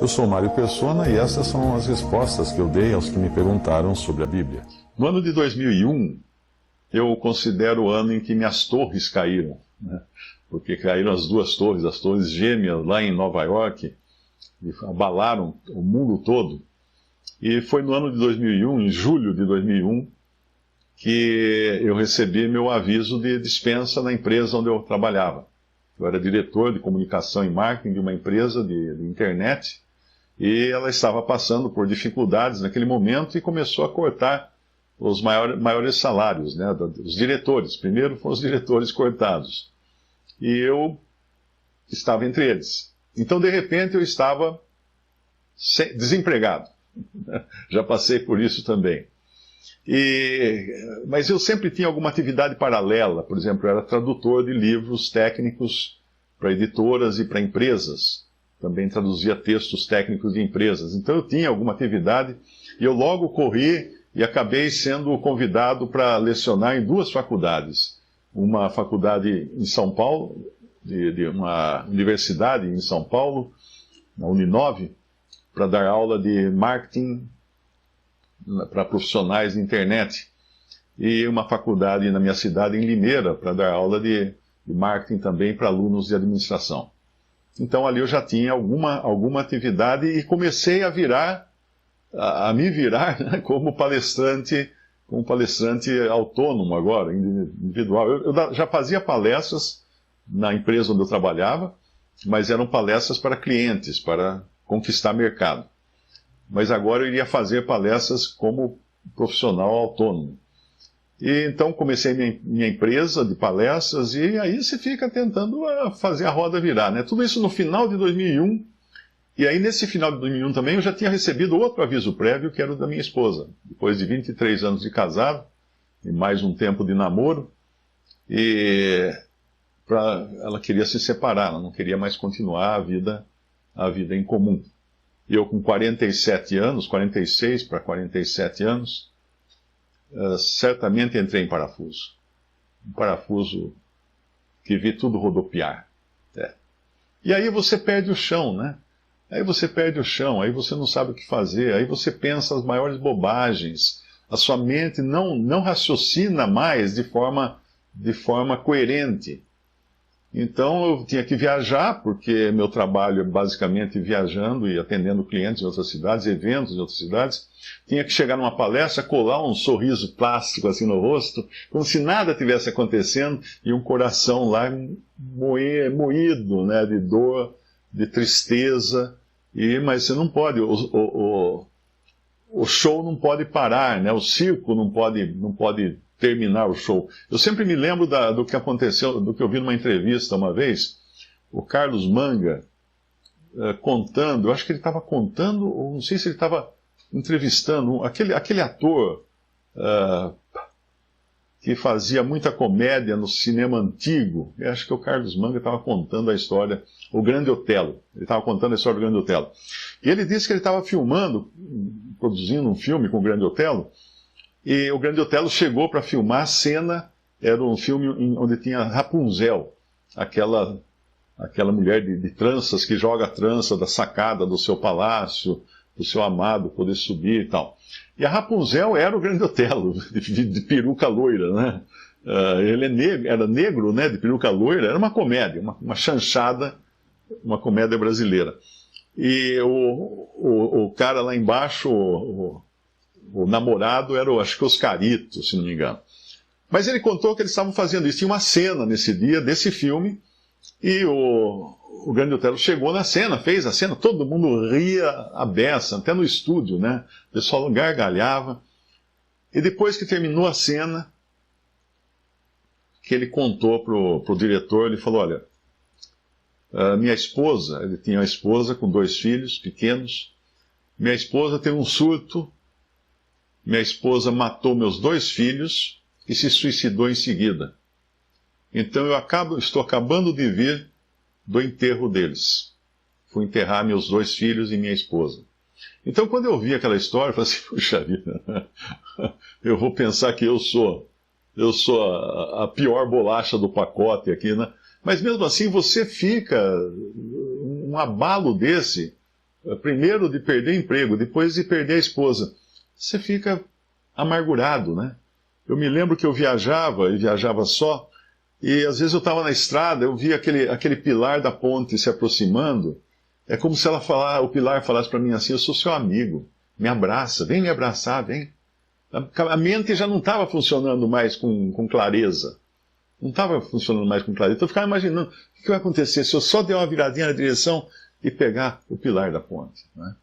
Eu sou Mário Persona e essas são as respostas que eu dei aos que me perguntaram sobre a Bíblia. No ano de 2001, eu considero o ano em que minhas torres caíram, né? Porque caíram as duas torres, as torres gêmeas lá em Nova York, e abalaram o mundo todo. E foi no ano de 2001, em julho de 2001, que eu recebi meu aviso de dispensa na empresa onde eu trabalhava. Eu era diretor de comunicação e marketing de uma empresa de internet, e ela estava passando por dificuldades naquele momento e começou a cortar os maiores salários, né, dos diretores. Primeiro foram os diretores cortados. E eu estava entre eles. Então, de repente, eu estava desempregado. Já passei por isso também. Mas eu sempre tinha alguma atividade paralela. Por exemplo, eu era tradutor de livros técnicos para editoras e para empresas. Também traduzia textos técnicos de empresas. Então eu tinha alguma atividade e eu logo corri e acabei sendo convidado para lecionar em duas faculdades. Uma faculdade em São Paulo, de uma universidade em São Paulo, na Uninove, para dar aula de marketing para profissionais de internet. E uma faculdade na minha cidade, em Limeira, para dar aula de marketing também para alunos de administração. Então ali eu já tinha alguma atividade e comecei a me virar, né, como palestrante autônomo agora, individual. Eu já fazia palestras na empresa onde eu trabalhava, mas eram palestras para clientes, para conquistar mercado. Mas agora eu iria fazer palestras como profissional autônomo. E então comecei minha empresa de palestras e aí você fica tentando fazer a roda virar, né? Tudo isso no final de 2001. E aí nesse final de 2001 também eu já tinha recebido outro aviso prévio, que era o da minha esposa. Depois de 23 anos de casado e mais um tempo de namoro, ela queria se separar, ela não queria mais continuar a vida em comum. E eu com 47 anos, 46 para 47 anos, certamente entrei em parafuso. Um parafuso que vi tudo rodopiar. E aí você perde o chão, né? Aí você perde o chão, aí você não sabe o que fazer, aí você pensa as maiores bobagens. A sua mente não raciocina mais de forma coerente. Então eu tinha que viajar, porque meu trabalho é basicamente viajando e atendendo clientes em outras cidades, eventos em outras cidades. Tinha que chegar numa palestra, colar um sorriso plástico assim no rosto, como se nada tivesse acontecendo, e um coração lá moído, né, de dor, de tristeza. Mas você não pode, o show não pode parar, né? O circo não pode terminar o show. Eu sempre me lembro do que aconteceu, do que eu vi numa entrevista uma vez, o Carlos Manga contando, eu acho que ele estava contando, ou não sei se ele estava entrevistando, aquele ator que fazia muita comédia no cinema antigo. Eu acho que o Carlos Manga estava contando a história, o Grande Otelo. Ele estava contando a história do Grande Otelo. E ele disse que ele estava produzindo um filme com o Grande Otelo, e o Grande Otelo chegou para filmar a cena, era um filme onde tinha Rapunzel, aquela mulher de tranças que joga a trança da sacada do seu palácio, do seu amado poder subir e tal. E a Rapunzel era o Grande Otelo, de peruca loira, né? Ele era negro, né, de peruca loira, era uma comédia, uma chanchada, uma comédia brasileira. E o cara lá embaixo, o namorado era, acho que Oscarito, se não me engano. Mas ele contou que eles estavam fazendo isso. Tinha uma cena nesse dia, desse filme, e o Grande Otelo chegou na cena, fez a cena, todo mundo ria à beça, até no estúdio, né? O pessoal gargalhava. E depois que terminou a cena, que ele contou pro diretor, ele falou, olha, minha esposa, ele tinha uma esposa com 2 filhos pequenos, minha esposa teve um surto, minha esposa matou meus 2 filhos e se suicidou em seguida. Então estou acabando de vir do enterro deles. Fui enterrar meus 2 filhos e minha esposa. Então quando eu vi aquela história, eu falei assim, puxa vida, eu vou pensar que eu sou a pior bolacha do pacote aqui, né? Mas mesmo assim você fica um abalo desse, primeiro de perder emprego, depois de perder a esposa, você fica amargurado, né? Eu me lembro que eu viajava, e viajava só, e às vezes eu estava na estrada, eu via aquele pilar da ponte se aproximando, é como se o pilar falasse para mim assim: eu sou seu amigo, me abraça, vem me abraçar, vem. A mente já não estava funcionando mais com clareza. Não estava funcionando mais com clareza. Então eu ficava imaginando o que vai acontecer se eu só der uma viradinha na direção e pegar o pilar da ponte, né?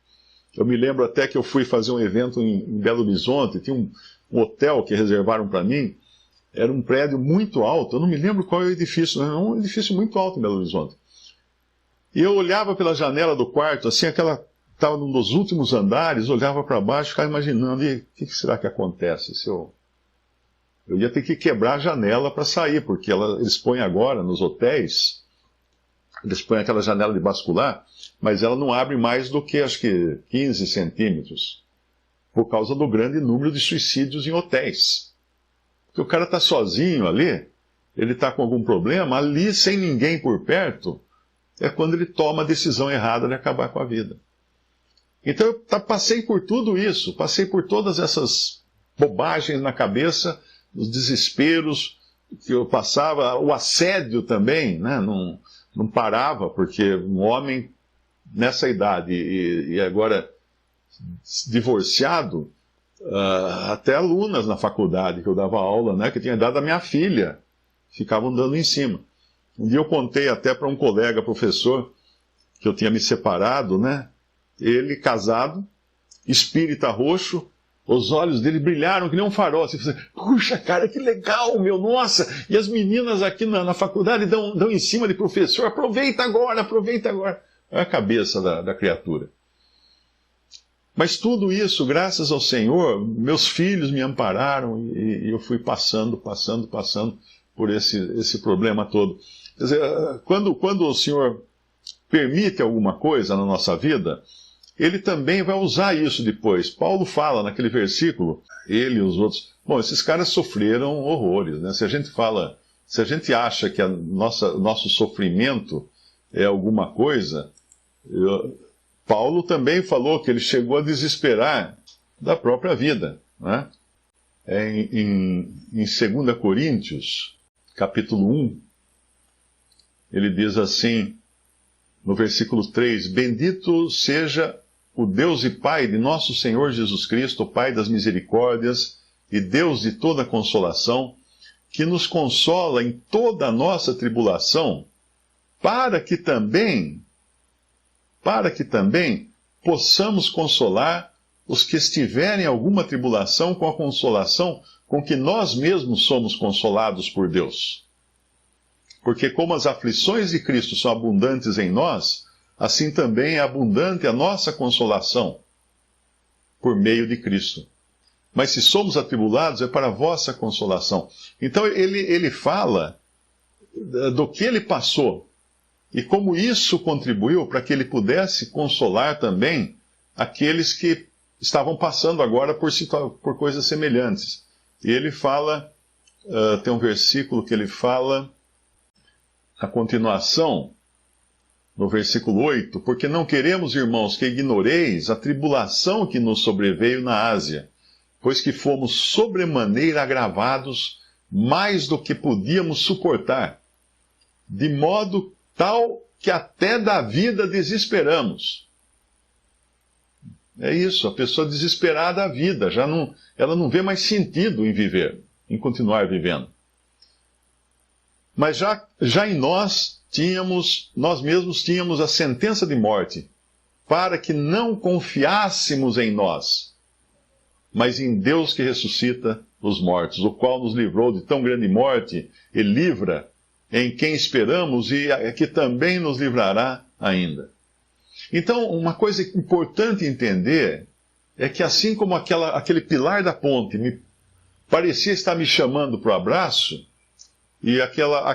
Eu me lembro até que eu fui fazer um evento em Belo Horizonte, tinha um hotel que reservaram para mim, era um prédio muito alto, eu não me lembro qual é o edifício, era um edifício muito alto em Belo Horizonte. E eu olhava pela janela do quarto, assim, estava num dos últimos andares, olhava para baixo, ficava imaginando, e o que será que acontece se eu ia ter que quebrar a janela para sair, porque eles põem agora nos hotéis, eles põem aquela janela de bascular, mas ela não abre mais do que, acho que, 15 centímetros, por causa do grande número de suicídios em hotéis. Porque o cara está sozinho ali, ele está com algum problema, ali sem ninguém por perto, é quando ele toma a decisão errada de acabar com a vida. Então eu passei por tudo isso, passei por todas essas bobagens na cabeça, os desesperos que eu passava, o assédio também, né? Não parava, porque um homem nessa idade e agora divorciado, até alunas na faculdade que eu dava aula, né, que tinha dado a minha filha, ficavam dando em cima. Um dia eu contei até para um colega professor que eu tinha me separado, né? Ele casado, espírita roxo, os olhos dele brilharam que nem um farol. Assim, puxa, cara, que legal, meu, nossa! E as meninas aqui na faculdade dão em cima de professor, aproveita agora, aproveita agora. É a cabeça da criatura. Mas tudo isso, graças ao Senhor, meus filhos me ampararam e eu fui passando por esse problema todo. Quer dizer, quando o Senhor permite alguma coisa na nossa vida, Ele também vai usar isso depois. Paulo fala naquele versículo, ele e os outros, bom, esses caras sofreram horrores, né? Se a gente acha que nosso sofrimento é alguma coisa, Paulo também falou que ele chegou a desesperar da própria vida, né? Em 2 Coríntios, capítulo 1, ele diz assim, no versículo 3, bendito seja o Deus e Pai de nosso Senhor Jesus Cristo, Pai das misericórdias e Deus de toda consolação, que nos consola em toda a nossa tribulação, para que também possamos consolar os que estiverem em alguma tribulação com a consolação com que nós mesmos somos consolados por Deus. Porque como as aflições de Cristo são abundantes em nós, assim também é abundante a nossa consolação por meio de Cristo. Mas se somos atribulados, é para a vossa consolação. Então ele fala do que ele passou e como isso contribuiu para que ele pudesse consolar também aqueles que estavam passando agora por coisas semelhantes. E ele fala, tem um versículo que ele fala, a continuação, no versículo 8, porque não queremos, irmãos, que ignoreis a tribulação que nos sobreveio na Ásia, pois que fomos sobremaneira agravados mais do que podíamos suportar, de modo tal que até da vida desesperamos. É isso, a pessoa desesperada da vida, ela não vê mais sentido em viver, em continuar vivendo. Mas já em nós mesmos tínhamos a sentença de morte, para que não confiássemos em nós, mas em Deus que ressuscita os mortos, o qual nos livrou de tão grande morte e livra, em quem esperamos e que também nos livrará ainda. Então, uma coisa importante entender é que assim como aquele pilar da ponte parecia estar me chamando para o abraço, e aquela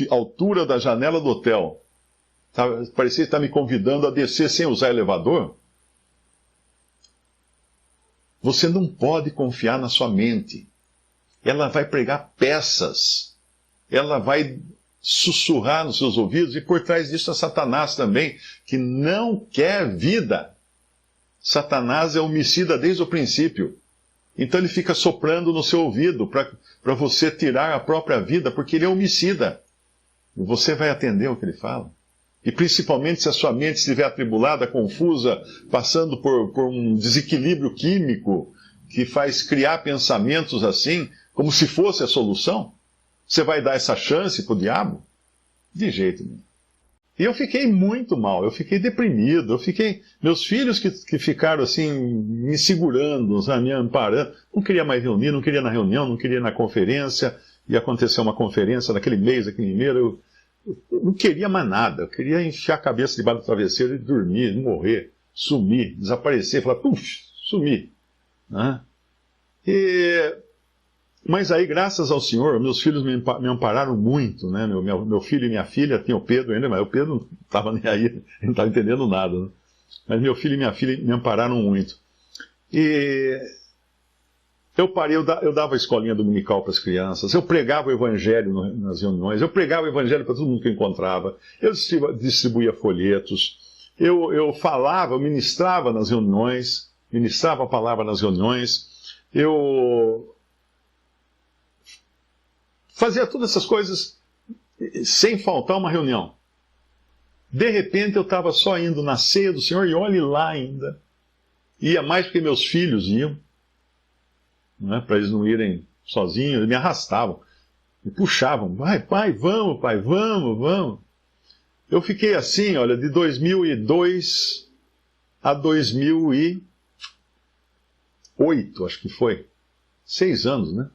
altura da janela do hotel parecia estar me convidando a descer sem usar elevador, você não pode confiar na sua mente. Ela vai pregar peças, ela vai sussurrar nos seus ouvidos, e por trás disso é Satanás também, que não quer vida. Satanás é homicida desde o princípio. Então ele fica soprando no seu ouvido para você tirar a própria vida, porque ele é homicida. E você vai atender o que ele fala. E principalmente se a sua mente estiver atribulada, confusa, passando por um desequilíbrio químico que faz criar pensamentos assim, como se fosse a solução, você vai dar essa chance para o diabo? De jeito nenhum. E eu fiquei muito mal, eu fiquei deprimido, meus filhos que ficaram assim, me segurando, me amparando, não queria mais reunir, não queria ir na reunião, não queria ir na conferência, ia acontecer uma conferência naquele mês, aqui em Limeira, eu não queria mais nada, eu queria enfiar a cabeça debaixo do travesseiro e dormir, morrer, sumir, desaparecer, falar, puf, sumir. Né? Mas aí, graças ao Senhor, meus filhos me ampararam muito, né? Meu filho e minha filha, tinha o Pedro ainda, mas o Pedro não estava nem aí, não estava entendendo nada. Né? Mas meu filho e minha filha me ampararam muito. E eu parei, eu dava a escolinha dominical para as crianças, eu pregava o evangelho nas reuniões, eu pregava o evangelho para todo mundo que eu encontrava, eu distribuía folhetos, eu falava, eu ministrava nas reuniões, ministrava a palavra nas reuniões, eu fazia todas essas coisas sem faltar uma reunião. De repente eu estava só indo na ceia do Senhor, e olhe lá ainda, ia mais porque meus filhos iam, né, para eles não irem sozinhos, eles me arrastavam, me puxavam, vai pai, vamos, vamos. Eu fiquei assim, olha, de 2002 a 2008, acho que foi, 6 anos, né?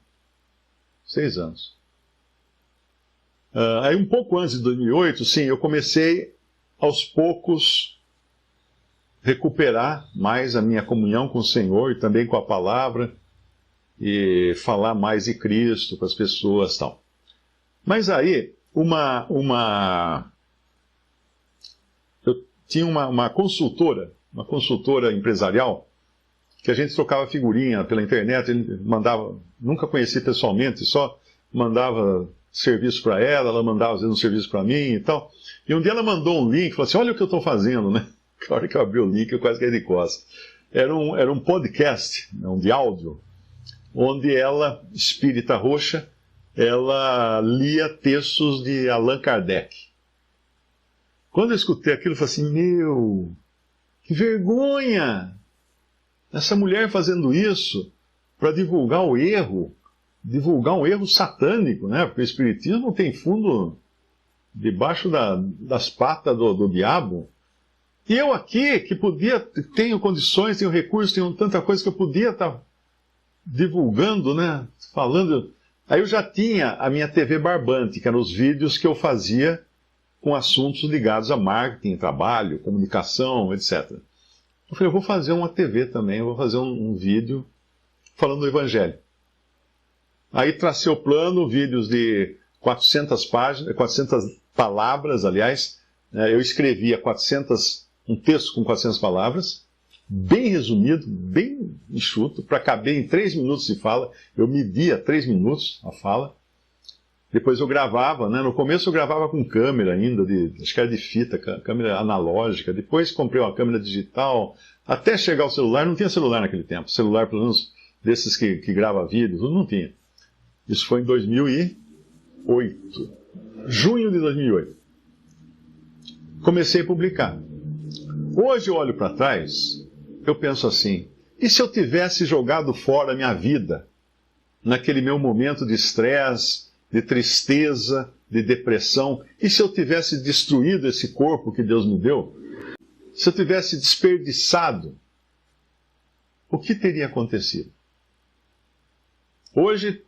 6 anos. Aí um pouco antes de 2008, sim, eu comecei aos poucos recuperar mais a minha comunhão com o Senhor e também com a palavra, e falar mais de Cristo para as pessoas e tal. Mas aí, eu tinha uma consultora empresarial, que a gente trocava figurinha pela internet, ele mandava, nunca conheci pessoalmente, só mandava serviço para ela mandava às vezes um serviço para mim e tal. E um dia ela mandou um link, falou assim, olha o que eu estou fazendo, né? Na hora que eu abri o link, eu quase caí de costas. Era um podcast, de áudio, onde ela, espírita roxa, ela lia textos de Allan Kardec. Quando eu escutei aquilo, eu falei assim, meu, que vergonha! Essa mulher fazendo isso para divulgar um erro satânico, né? Porque o espiritismo não tem fundo debaixo das patas do diabo. E eu aqui, que tenho condições, tenho recursos, tenho tanta coisa que eu podia estar divulgando, né? Falando. Aí eu já tinha a minha TV Barbante, que eram os vídeos que eu fazia com assuntos ligados a marketing, trabalho, comunicação, etc. Eu falei, eu vou fazer uma TV também, eu vou fazer um vídeo falando do Evangelho. Aí tracei o plano, vídeos de 400 páginas, 400 palavras, aliás. Eu escrevia um texto com 400 palavras, bem resumido, bem enxuto, para caber em 3 minutos de fala. Eu media 3 minutos a fala. Depois eu gravava, né? No começo eu gravava com câmera ainda, acho que era de fita, câmera analógica. Depois comprei uma câmera digital, até chegar ao celular. Não tinha celular naquele tempo. Celular, pelo menos, desses que grava vídeos, não tinha. Isso foi em 2008. Junho de 2008. Comecei a publicar. Hoje eu olho para trás, eu penso assim, e se eu tivesse jogado fora a minha vida, naquele meu momento de estresse, de tristeza, de depressão, e se eu tivesse destruído esse corpo que Deus me deu? Se eu tivesse desperdiçado, o que teria acontecido? Hoje,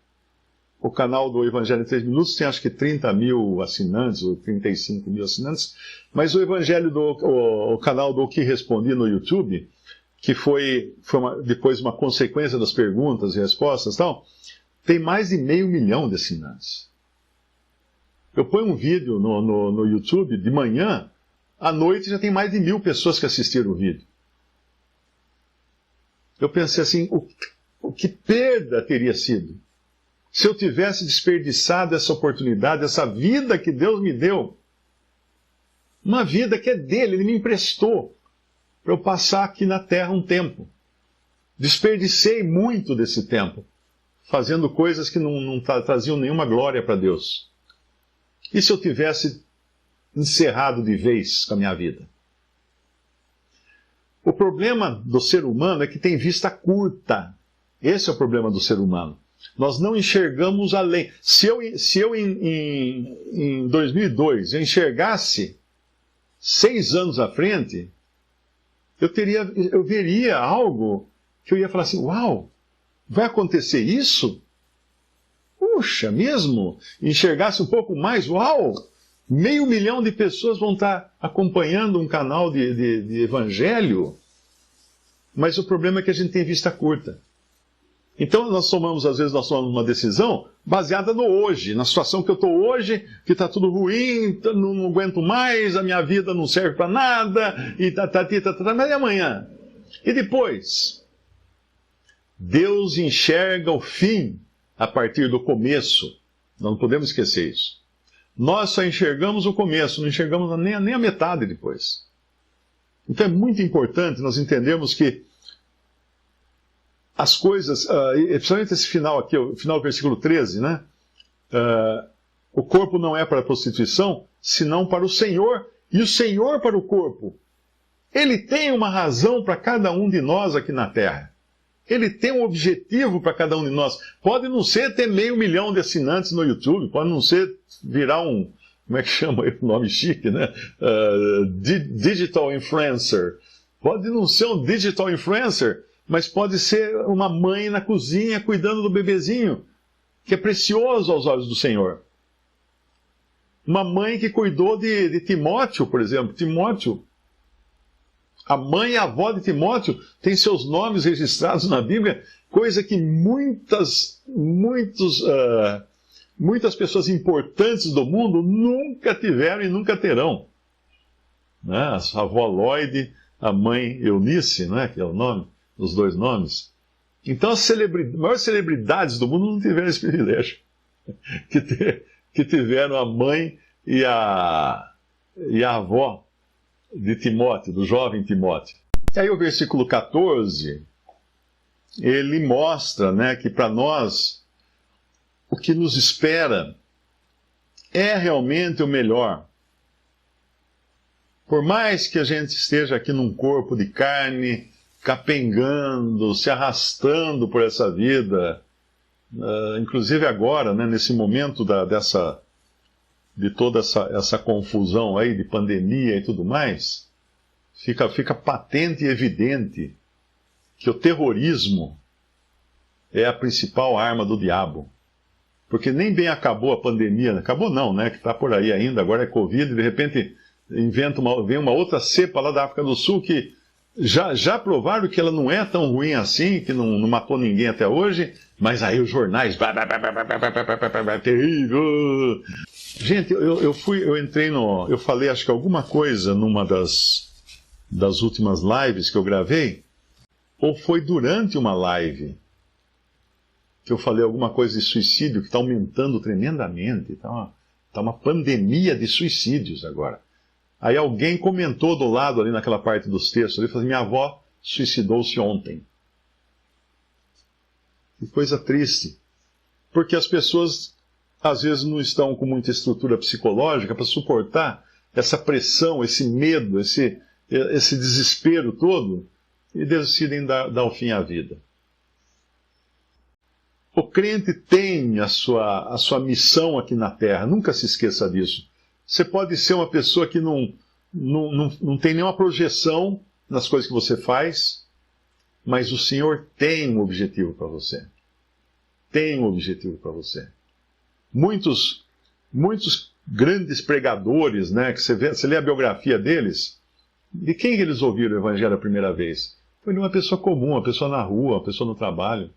o canal do Evangelho em 3 Minutos tem acho que 30 mil assinantes, ou 35 mil assinantes, mas o o canal do Que Respondi no YouTube, que foi depois uma consequência das perguntas e respostas e tal, tem mais de 500 mil de assinantes. Eu ponho um vídeo no YouTube de manhã, à noite já tem mais de 1000 pessoas que assistiram o vídeo. Eu pensei assim, que perda teria sido Se eu tivesse desperdiçado essa oportunidade, essa vida que Deus me deu, uma vida que é dele, ele me emprestou, para eu passar aqui na terra um tempo. Desperdicei muito desse tempo, fazendo coisas que não traziam nenhuma glória para Deus. E se eu tivesse encerrado de vez com a minha vida? O problema do ser humano é que tem vista curta. Esse é o problema do ser humano. Nós não enxergamos além. Se eu em 2002 eu enxergasse 6 anos à frente, eu veria algo que eu ia falar assim, uau, vai acontecer isso? Puxa, mesmo? Enxergasse um pouco mais, uau, 500 mil de pessoas vão estar acompanhando um canal de evangelho. Mas o problema é que a gente tem vista curta. Então às vezes nós tomamos uma decisão baseada no hoje, na situação que eu estou hoje, que está tudo ruim, não aguento mais, a minha vida não serve para nada, mas e amanhã? E depois? Deus enxerga o fim a partir do começo. Nós não podemos esquecer isso. Nós só enxergamos o começo, não enxergamos nem a metade depois. Então é muito importante nós entendermos que as coisas, principalmente esse final aqui, o final do versículo 13, né? O corpo não é para a prostituição, senão para o Senhor, e o Senhor para o corpo. Ele tem uma razão para cada um de nós aqui na terra. Ele tem um objetivo para cada um de nós. Pode não ser ter 500 mil de assinantes no YouTube, pode não ser virar um, como é que chama o nome chique, né? Digital influencer. Pode não ser um digital influencer, mas pode ser uma mãe na cozinha cuidando do bebezinho, que é precioso aos olhos do Senhor. Uma mãe que cuidou de Timóteo, por exemplo. Timóteo, a mãe e a avó de Timóteo têm seus nomes registrados na Bíblia, coisa que muitas pessoas importantes do mundo nunca tiveram e nunca terão. Né? A avó Lloyd, a mãe Eunice, né? Que é o nome, os 2 nomes. Então as maiores celebridades do mundo não tiveram esse privilégio, que tiveram a mãe e a avó de Timóteo, do jovem Timóteo. E aí o versículo 14, ele mostra, né, que para nós o que nos espera é realmente o melhor. Por mais que a gente esteja aqui num corpo de carne, capengando, se arrastando por essa vida, inclusive agora, né, nesse momento de toda essa confusão aí, de pandemia e tudo mais, fica patente e evidente que o terrorismo é a principal arma do diabo. Porque nem bem acabou a pandemia, acabou não, né, que está por aí ainda, agora é Covid, e de repente vem uma outra cepa lá da África do Sul que já provaram que ela não é tão ruim assim, que não matou ninguém até hoje, mas aí os jornais, terrível. Gente, eu falei acho que alguma coisa numa das últimas lives que eu gravei, ou foi durante uma live que eu falei alguma coisa de suicídio que está aumentando tremendamente, está uma pandemia de suicídios agora. Aí alguém comentou do lado ali naquela parte dos textos, ele falou: minha avó suicidou-se ontem. Que coisa triste, porque as pessoas às vezes não estão com muita estrutura psicológica para suportar essa pressão, esse medo, esse desespero todo, e decidem dar o fim à vida. O crente tem a sua missão aqui na Terra, nunca se esqueça disso. Você pode ser uma pessoa que não tem nenhuma projeção nas coisas que você faz, mas o Senhor tem um objetivo para você. Tem um objetivo para você. Muitos grandes pregadores, né, que você lê a biografia deles, de quem eles ouviram o Evangelho a primeira vez? Foi de uma pessoa comum, uma pessoa na rua, uma pessoa no trabalho.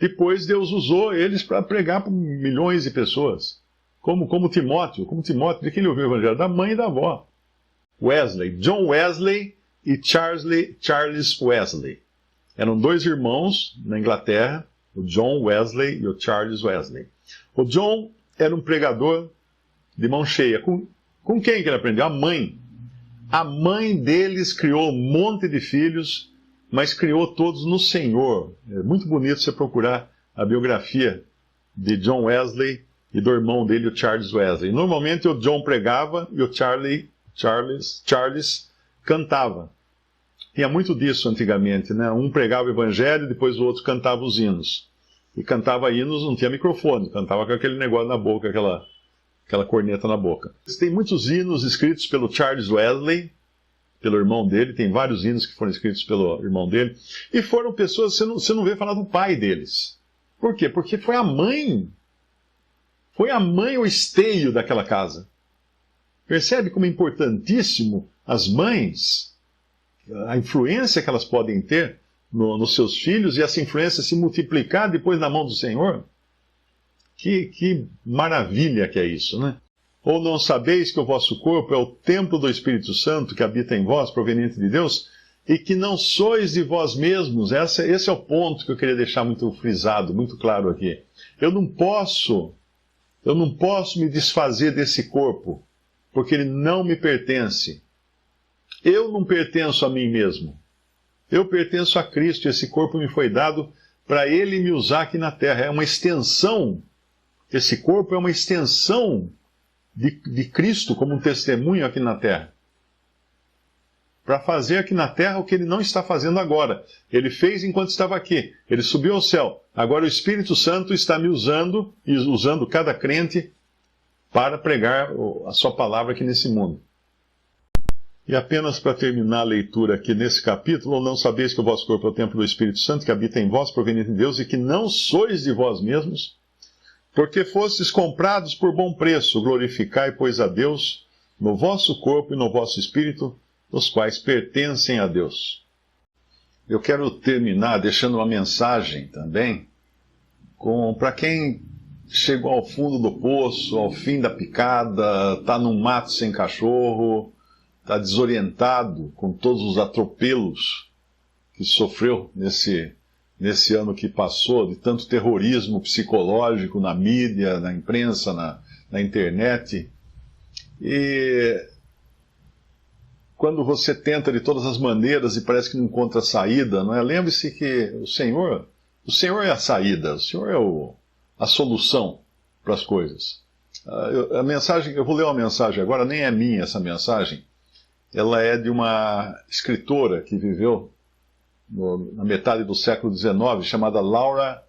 Depois Deus usou eles para pregar para milhões de pessoas. Como Timóteo, de quem ele ouviu o Evangelho? Da mãe e da avó. Wesley, John Wesley e Charles Wesley. Eram 2 irmãos na Inglaterra, O John Wesley e o Charles Wesley. O John era um pregador de mão cheia. Com quem que ele aprendeu? A mãe. A mãe deles criou um monte de filhos, mas criou todos no Senhor. É muito bonito você procurar a biografia de John Wesley e do irmão dele, o Charles Wesley. Normalmente o John pregava e o Charles cantava. Tinha muito disso antigamente, né? Um pregava o evangelho, depois o outro cantava os hinos. E cantava hinos, não tinha microfone, cantava com aquele negócio na boca, aquela corneta na boca. Tem muitos hinos escritos pelo Charles Wesley, pelo irmão dele, tem vários hinos que foram escritos pelo irmão dele, e foram pessoas, você não vê falar do pai deles. Por quê? Porque foi a mãe o esteio daquela casa. Percebe como é importantíssimo as mães, a influência que elas podem ter nos seus filhos, e essa influência se multiplicar depois na mão do Senhor? Que maravilha que é isso, né? Ou não sabeis que o vosso corpo é o templo do Espírito Santo que habita em vós, proveniente de Deus, e que não sois de vós mesmos? Esse é o ponto que eu queria deixar muito frisado, muito claro aqui. Eu não posso me desfazer desse corpo, porque ele não me pertence. Eu não pertenço a mim mesmo. Eu pertenço a Cristo, e esse corpo me foi dado para Ele me usar aqui na terra. É uma extensão, esse corpo é uma extensão de Cristo como um testemunho aqui na terra. Para fazer aqui na terra o que Ele não está fazendo agora. Ele fez enquanto estava aqui. Ele subiu ao céu. Agora o Espírito Santo está me usando, e usando cada crente para pregar a sua palavra aqui nesse mundo. E apenas para terminar a leitura aqui nesse capítulo: ou não sabeis que o vosso corpo é o templo do Espírito Santo, que habita em vós, proveniente de Deus, e que não sois de vós mesmos, porque fostes comprados por bom preço. Glorificai, pois, a Deus no vosso corpo e no vosso espírito, os quais pertencem a Deus. Eu quero terminar deixando uma mensagem também para quem chegou ao fundo do poço, ao fim da picada, está num mato sem cachorro, está desorientado com todos os atropelos que sofreu nesse ano que passou, de tanto terrorismo psicológico na mídia, na imprensa, na internet. E quando você tenta de todas as maneiras e parece que não encontra saída, não é? Lembre-se que o Senhor é a saída, o Senhor é a solução para as coisas. Eu vou ler uma mensagem agora, nem é minha essa mensagem. Ela é de uma escritora que viveu na metade do século XIX, chamada Laura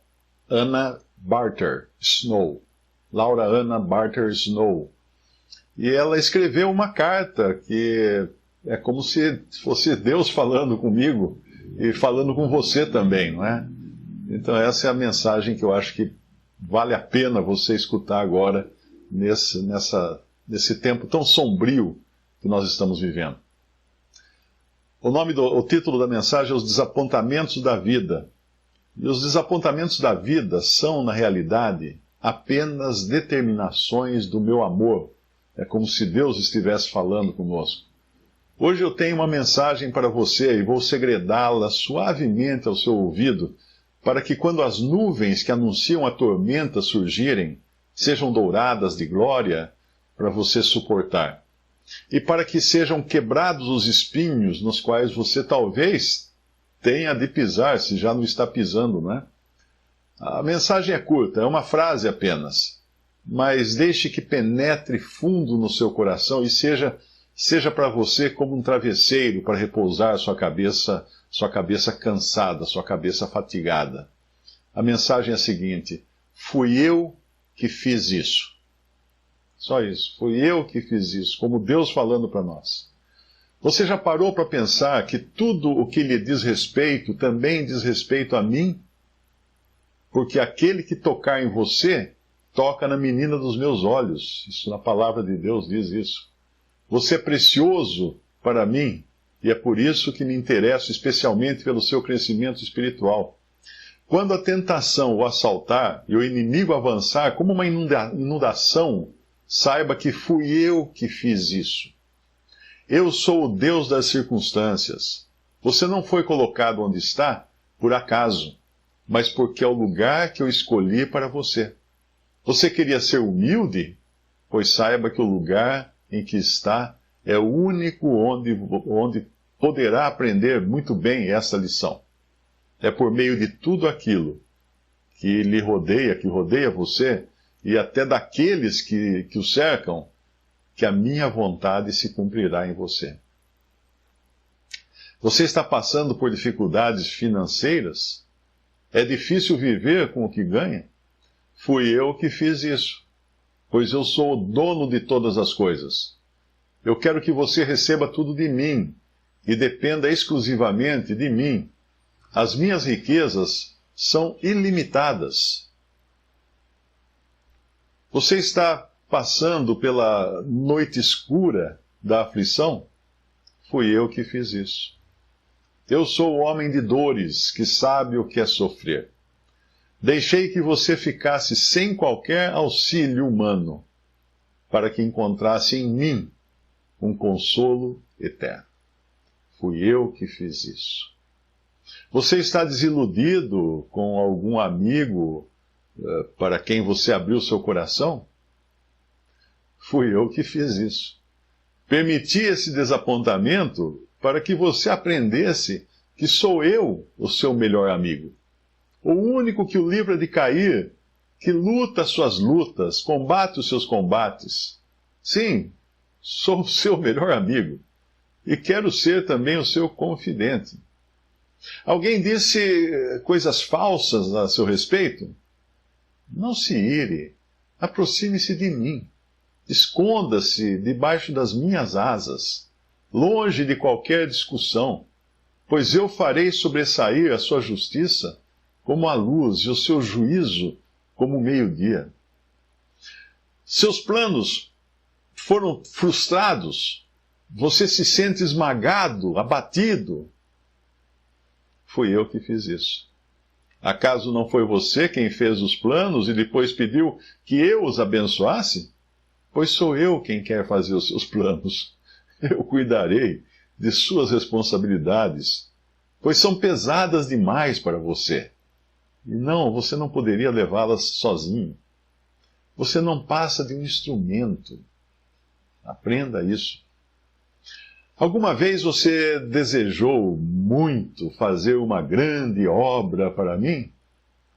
Anna Barter Snow. Laura Anna Barter Snow. E ela escreveu uma carta que é como se fosse Deus falando comigo e falando com você também, não é? Então essa é a mensagem que eu acho que vale a pena você escutar agora, nesse tempo tão sombrio que nós estamos vivendo. O título da mensagem é Os Desapontamentos da Vida. E os desapontamentos da vida são, na realidade, apenas determinações do meu amor. É como se Deus estivesse falando conosco. Hoje eu tenho uma mensagem para você e vou segredá-la suavemente ao seu ouvido, para que quando as nuvens que anunciam a tormenta surgirem, sejam douradas de glória para você suportar. E para que sejam quebrados os espinhos nos quais você talvez tenha de pisar, se já não está pisando, não é? A mensagem é curta, é uma frase apenas, mas deixe que penetre fundo no seu coração e seja para você como um travesseiro para repousar sua cabeça cansada, sua cabeça fatigada. A mensagem é a seguinte: fui eu que fiz isso. Só isso. Fui eu que fiz isso, como Deus falando para nós. Você já parou para pensar que tudo o que lhe diz respeito também diz respeito a mim? Porque aquele que tocar em você, toca na menina dos meus olhos. Isso, na palavra de Deus diz isso. Você é precioso para mim, e é por isso que me interesso especialmente pelo seu crescimento espiritual. Quando a tentação o assaltar e o inimigo avançar como uma inundação, saiba que fui eu que fiz isso. Eu sou o Deus das circunstâncias. Você não foi colocado onde está por acaso. mas porque é o lugar que eu escolhi para você. Você queria ser humilde? Pois saiba que o lugar em que está é o único onde poderá aprender muito bem essa lição. É por meio de tudo aquilo que lhe rodeia, que rodeia você, e até daqueles que o cercam, que a minha vontade se cumprirá em você. Você está passando por dificuldades financeiras? É difícil viver com o que ganha? Fui eu que fiz isso, pois eu sou o dono de todas as coisas. Eu quero que você receba tudo de mim e dependa exclusivamente de mim. As minhas riquezas são ilimitadas. Você está passando pela noite escura da aflição? Fui eu que fiz isso. Eu sou o homem de dores, que sabe o que é sofrer. Deixei que você ficasse sem qualquer auxílio humano, para que encontrasse em mim um consolo eterno. Fui eu que fiz isso. Você está desiludido com algum amigo para quem você abriu seu coração? Fui eu que fiz isso. Permiti esse desapontamento para que você aprendesse que sou eu o seu melhor amigo. O único que o livra de cair, que luta as suas lutas, combate os seus combates. Sim, sou o seu melhor amigo e quero ser também o seu confidente. Alguém disse coisas falsas a seu respeito? Não se ire, aproxime-se de mim. Esconda-se debaixo das minhas asas, longe de qualquer discussão, pois eu farei sobressair a sua justiça como a luz e o seu juízo como o meio-dia. Seus planos foram frustrados, você se sente esmagado, abatido. Fui eu que fiz isso. Acaso não foi você quem fez os planos e depois pediu que eu os abençoasse? Pois sou eu quem quer fazer os seus planos. Eu cuidarei de suas responsabilidades, pois são pesadas demais para você. E não, você não poderia levá-las sozinho. Você não passa de um instrumento. Aprenda isso. Alguma vez você desejou muito fazer uma grande obra para mim?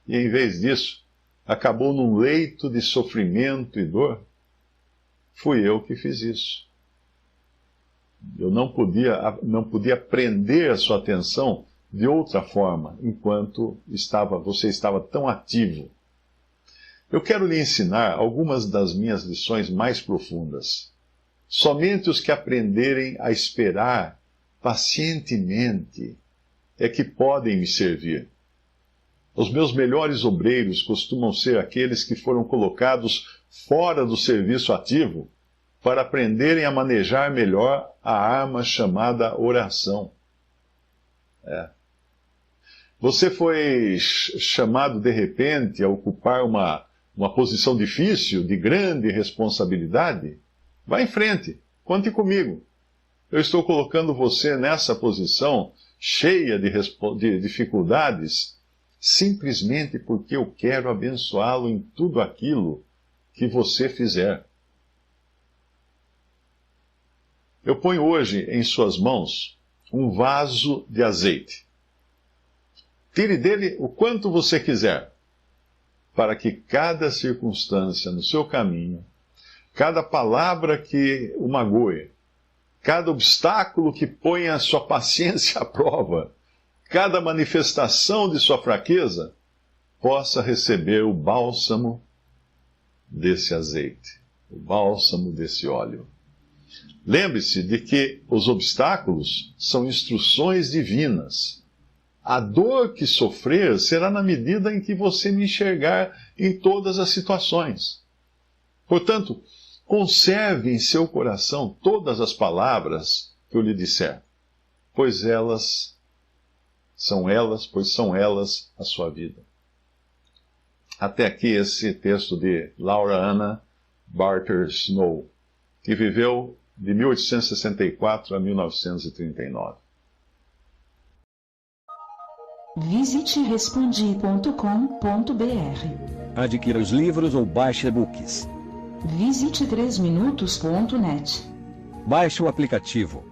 E em vez disso, acabou num leito de sofrimento e dor? Fui eu que fiz isso. Eu não podia prender a sua atenção de outra forma, enquanto você estava tão ativo. Eu quero lhe ensinar algumas das minhas lições mais profundas. Somente os que aprenderem a esperar pacientemente é que podem me servir. Os meus melhores obreiros costumam ser aqueles que foram colocados fora do serviço ativo para aprenderem a manejar melhor a arma chamada oração. Você foi chamado de repente a ocupar uma posição difícil, de grande responsabilidade? Vá em frente, conte comigo. Eu estou colocando você nessa posição cheia de dificuldades, simplesmente porque eu quero abençoá-lo em tudo aquilo que você fizer. Eu ponho hoje em suas mãos um vaso de azeite. Tire dele o quanto você quiser, para que cada circunstância no seu caminho, cada palavra que o magoe, cada obstáculo que ponha a sua paciência à prova, cada manifestação de sua fraqueza, possa receber o bálsamo desse azeite, o bálsamo desse óleo. Lembre-se de que os obstáculos são instruções divinas. A dor que sofrer será na medida em que você me enxergar em todas as situações. Portanto, conserve em seu coração todas as palavras que eu lhe disser, pois são elas a sua vida. Até aqui esse texto de Laura Anna Barter Snow, que viveu de 1864 a 1939. Visite respondi.com.br. Adquira os livros ou baixe e-books. Visite 3minutos.net. Baixe o aplicativo.